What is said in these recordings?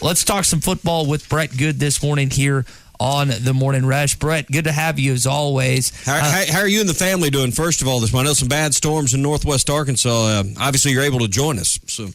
Let's talk some football with Brett Goode this morning here on the Morning Rush. Brett, good to have you as always. How are you and the family doing, first of all, this morning? I know some bad storms in northwest Arkansas. Obviously, you're able to join us. So.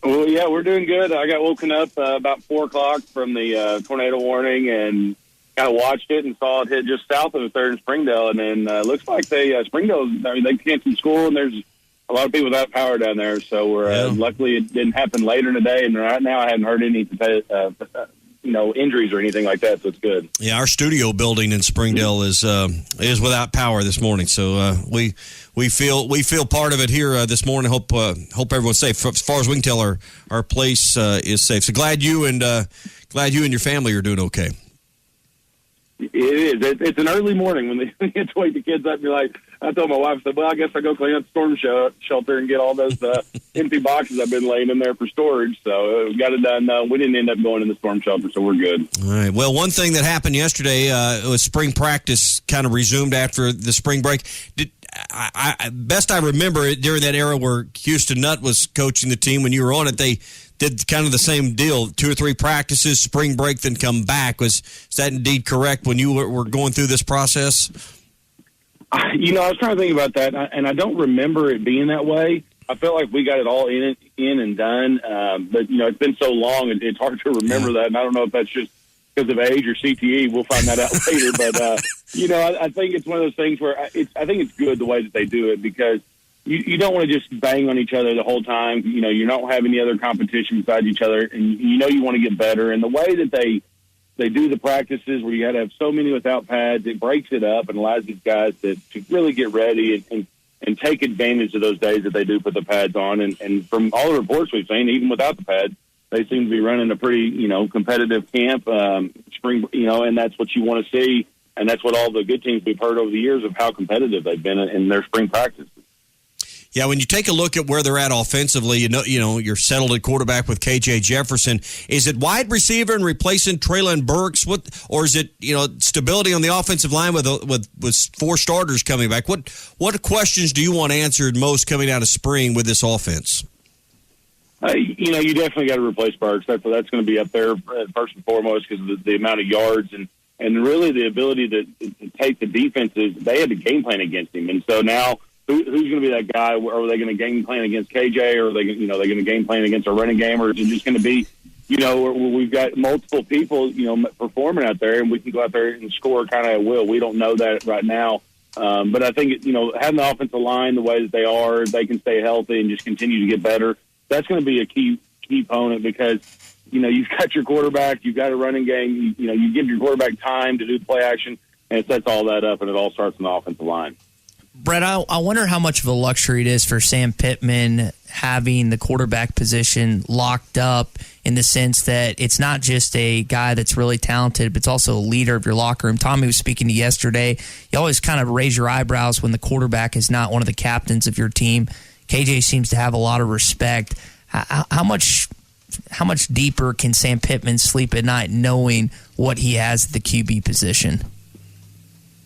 Well, yeah, we're doing good. I got woken up about 4 o'clock from the tornado warning and kind of watched it and saw it hit just south of the 3rd in Springdale. And then looks like Springdale, they canceled school, and there's a lot of people without power down there. So we're luckily it didn't happen later in the day. And right now I haven't heard any injuries or anything like that, so it's good. Yeah, our studio building in Springdale is without power this morning, so we feel part of it here this morning. Hope everyone's safe. As far as we can tell, our place is safe. So glad you and your family are doing okay. It is. It's an early morning when they get to wake the kids up. And you're like, I told my wife, I said, well, I guess I'll go clean up the storm shelter and get all those empty boxes I've been laying in there for storage. So we got it done. We didn't end up going in the storm shelter, so we're good. All right. Well, one thing that happened yesterday was spring practice kind of resumed after the spring break. Best I remember it during that era where Houston Nutt was coaching the team when you were on it, they did kind of the same deal, 2 or 3 practices, spring break, then come back. Is that indeed correct when you were going through this process? I was trying to think about that, and I don't remember it being that way. I felt like we got it all in and done, but, it's been so long, it's hard to remember that, and I don't know if that's just because of age or CTE. We'll find that out later, but, I think it's one of those things where I think it's good the way that they do it, because you don't want to just bang on each other the whole time. You don't have any other competition besides each other, and you want to get better. And the way that they do the practices where you got to have so many without pads, it breaks it up and allows these guys to really get ready and take advantage of those days that they do put the pads on. And from all the reports we've seen, even without the pads, they seem to be running a pretty, competitive camp, spring, and that's what you want to see. And that's what all the good teams we've heard over the years of how competitive they've been in their spring practices. Yeah, when you take a look at where they're at offensively, you're settled at quarterback with KJ Jefferson. Is it wide receiver and replacing Traylon Burks? Or is it stability on the offensive line with 4 starters coming back? What questions do you want answered most coming out of spring with this offense? You definitely got to replace Burks. That's going to be up there first and foremost because of the amount of yards and really the ability to take the defenses. They had to game plan against him, and so now. Who's going to be that guy? Are they going to game plan against KJ, or are they, they're going to game plan against a running game, or is it just going to be, we've got multiple people, performing out there, and we can go out there and score kind of at will. We don't know that right now, but I think having the offensive line the way that they are, they can stay healthy and just continue to get better. That's going to be a key component because you've got your quarterback, you've got a running game, you give your quarterback time to do play action, and it sets all that up, and it all starts on the offensive line. Brett, I wonder how much of a luxury it is for Sam Pittman having the quarterback position locked up in the sense that it's not just a guy that's really talented, but it's also a leader of your locker room. Tommy was speaking to you yesterday. You always kind of raise your eyebrows when the quarterback is not one of the captains of your team. KJ seems to have a lot of respect. How much deeper can Sam Pittman sleep at night knowing what he has at the QB position?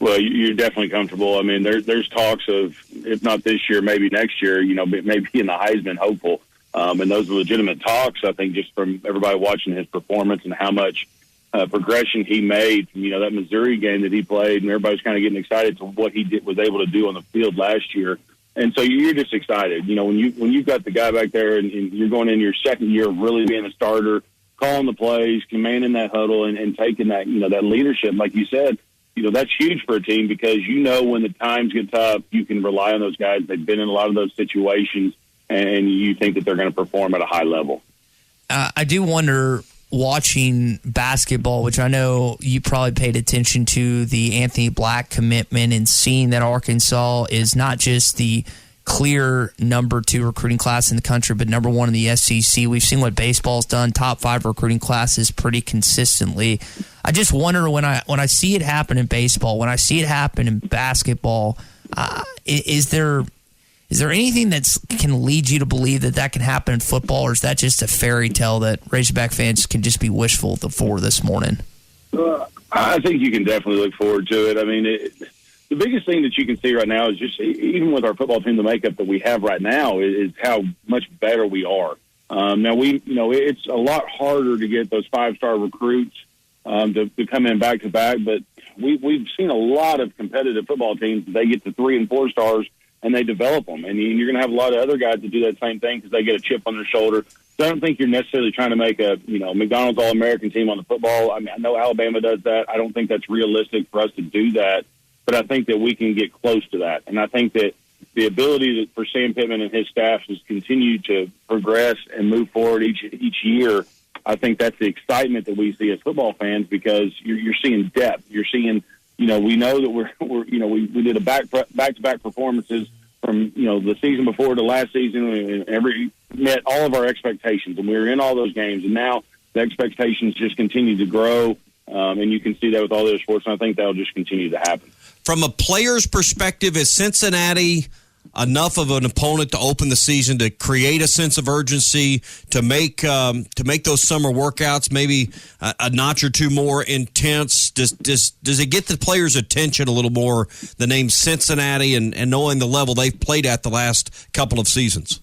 Well, you're definitely comfortable. I mean, there's talks of, if not this year, maybe next year, maybe in the Heisman hopeful. And those are legitimate talks, I think, just from everybody watching his performance and how much progression he made from, that Missouri game that he played. And everybody's kind of getting excited to what he was able to do on the field last year. And so you're just excited. When you've got the guy back there and you're going in your second year of really being a starter, calling the plays, commanding that huddle and taking that, that leadership, like you said, that's huge for a team because when the times get tough, you can rely on those guys. They've been in a lot of those situations, and you think that they're going to perform at a high level. I do wonder, watching basketball, which I know you probably paid attention to, the Anthony Black commitment and seeing that Arkansas is not just the clear number 2 recruiting class in the country, but number 1 in the SEC. We've seen what baseball's done, top 5 recruiting classes pretty consistently. I just wonder when I see it happen in baseball, when I see it happen in basketball, is there anything that can lead you to believe that can happen in football, or is that just a fairy tale that Razorback fans can just be wishful for this morning? I think you can definitely look forward to it. I mean, the biggest thing that you can see right now is just, even with our football team, the makeup that we have right now is how much better we are. Now it's a lot harder to get those 5-star recruits to come in back to back, but we've seen a lot of competitive football teams. They get to 3 and 4 stars and they develop them, and you're going to have a lot of other guys that do that same thing because they get a chip on their shoulder. So I don't think you're necessarily trying to make a McDonald's All-American team on the football. I mean, I know Alabama does that. I don't think that's realistic for us to do that, but I think that we can get close to that, and I think that the ability for Sam Pittman and his staff to continue to progress and move forward each year, I think that's the excitement that we see as football fans because you're seeing depth. You're seeing, we know that we did a back-to-back performances from, the season before to last season, and met all of our expectations, and we were in all those games, and now the expectations just continue to grow, and you can see that with all the other sports, and I think that'll just continue to happen. From a player's perspective, is Cincinnati enough of an opponent to open the season to create a sense of urgency, to make those summer workouts maybe a notch or two more intense? Does it get the players' attention a little more, the name Cincinnati and knowing the level they've played at the last couple of seasons?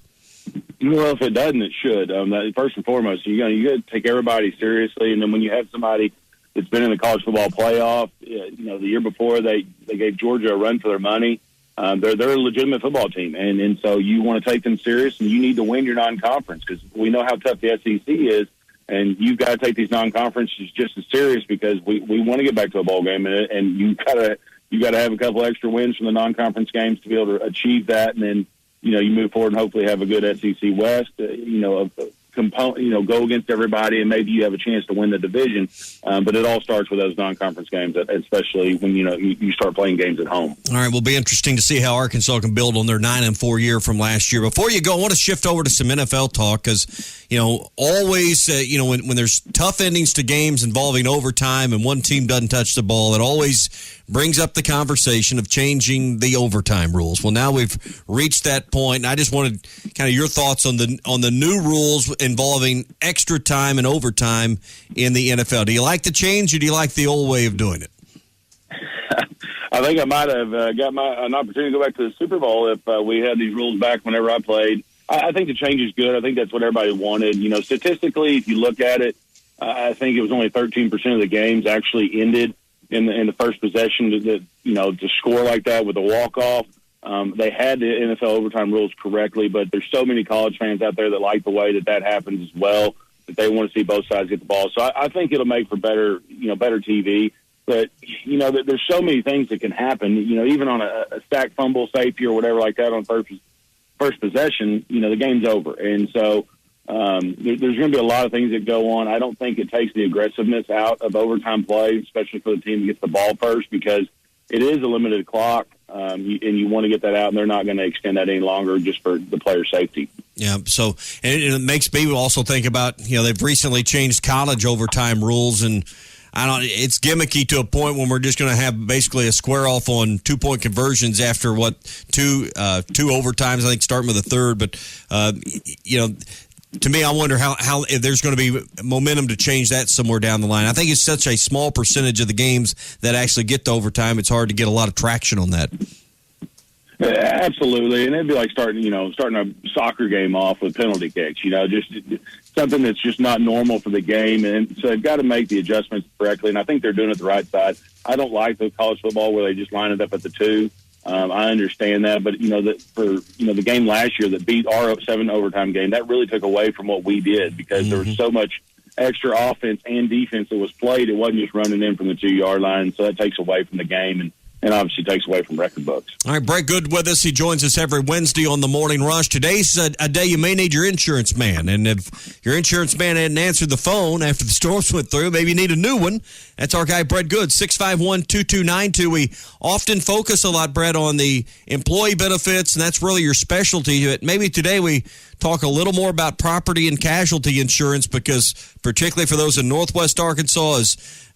Well, if it doesn't, it should. First and foremost, you got to take everybody seriously, and then when you have somebody that's been in the college football playoff, the year before they gave Georgia a run for their money. They're a legitimate football team, and so you want to take them serious, and you need to win your non-conference because we know how tough the SEC is, and you've got to take these non-conferences just as serious because we want to get back to a bowl game, and you got to have a couple extra wins from the non-conference games to be able to achieve that, and then you move forward and hopefully have a good SEC West, go against everybody, and maybe you have a chance to win the division. But it all starts with those non-conference games, especially when you start playing games at home. All right, will be interesting to see how Arkansas can build on their 9-4 year from last year. Before you go, I want to shift over to some NFL talk because always when there's tough endings to games involving overtime and one team doesn't touch the ball, it always brings up the conversation of changing the overtime rules. Well, now we've reached that point, and I just wanted kind of your thoughts on the new rules involving extra time and overtime in the NFL. Do you like the change, or do you like the old way of doing it? I think I might have got an opportunity to go back to the Super Bowl if we had these rules back whenever I played. I think the change is good. I think that's what everybody wanted. Statistically, if you look at it, I think it was only 13% of the games actually ended in the first possession to score like that with a walk-off. They had the NFL overtime rules correctly, but there's so many college fans out there that like the way that happens as well, that they want to see both sides get the ball. So I think it'll make for better TV. But, there's so many things that can happen, even on a sack, fumble, safety, or whatever like that on first possession, the game's over. And so there's going to be a lot of things that go on. I don't think it takes the aggressiveness out of overtime play, especially for the team that gets the ball first, because it is a limited clock, and you want to get that out, and they're not going to extend that any longer just for the player's safety. Yeah, so and it makes me also think about, they've recently changed college overtime rules, and it's gimmicky to a point when we're just going to have basically a square off on 2-point conversions after two overtimes, I think, starting with a third. But to me, I wonder how if there's going to be momentum to change that somewhere down the line. I think it's such a small percentage of the games that actually get to overtime. It's hard to get a lot of traction on that. Absolutely, and it'd be like starting a soccer game off with penalty kicks. Just something that's just not normal for the game, and so they've got to make the adjustments correctly. And I think they're doing it the right side. I don't like the college football where they just line it up at the 2. I understand that, but the game last year that beat our 7 overtime game, that really took away from what we did because there was so much extra offense and defense that was played. It wasn't just running in from the 2-yard line, so that takes away from the game and obviously takes away from record books. All right, Brett Goode with us. He joins us every Wednesday on the Morning Rush. Today's a day you may need your insurance man, and if your insurance man hadn't answered the phone after the storms went through, maybe you need a new one. That's our guy, Brett Goode, 651-2292. We often focus a lot, Brett, on the employee benefits, and that's really your specialty. But maybe today we talk a little more about property and casualty insurance because particularly for those in Northwest Arkansas,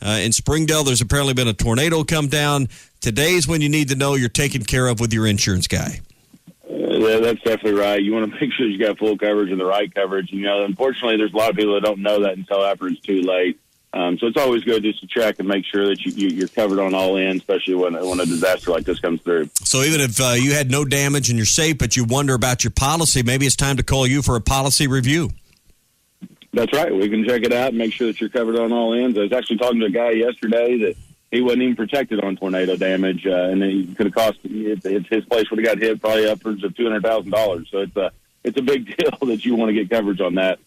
in Springdale, there's apparently been a tornado come down. Today's when you need to know you're taken care of with your insurance guy. Yeah, that's definitely right. You want to make sure you got full coverage and the right coverage. Unfortunately, there's a lot of people that don't know that until after it's too late. So it's always good just to check and make sure that you're covered on all ends, especially when a disaster like this comes through. So even if you had no damage and you're safe, but you wonder about your policy, maybe it's time to call you for a policy review. That's right. We can check it out and make sure that you're covered on all ends. I was actually talking to a guy yesterday that he wasn't even protected on tornado damage, and it could have cost his place would have got hit probably upwards of $200,000. So it's a big deal that you want to get coverage on that.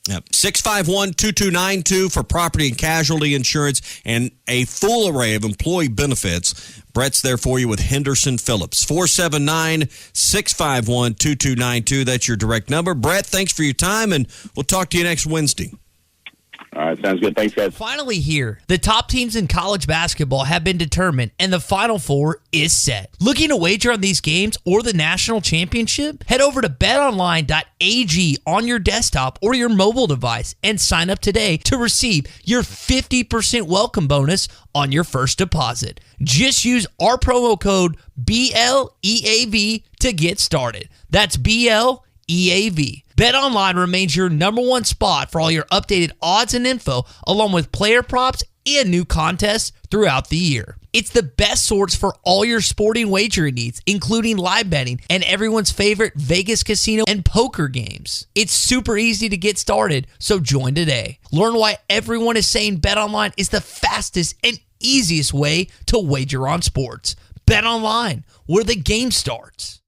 Yep. 651-2292 for property and casualty insurance and a full array of employee benefits. Brett's there for you with Henderson Phillips. 479-651-2292. That's your direct number. Brett, thanks for your time, and we'll talk to you next Wednesday. All right, sounds good. Thanks, guys. Finally here, the top teams in college basketball have been determined, and the Final Four is set. Looking to wager on these games or the national championship? Head over to betonline.ag on your desktop or your mobile device and sign up today to receive your 50% welcome bonus on your first deposit. Just use our promo code BLEAV to get started. That's BLEAV. BetOnline remains your number one spot for all your updated odds and info, along with player props and new contests throughout the year. It's the best source for all your sporting wagering needs, including live betting and everyone's favorite Vegas casino and poker games. It's super easy to get started, so join today. Learn why everyone is saying BetOnline is the fastest and easiest way to wager on sports. BetOnline, where the game starts.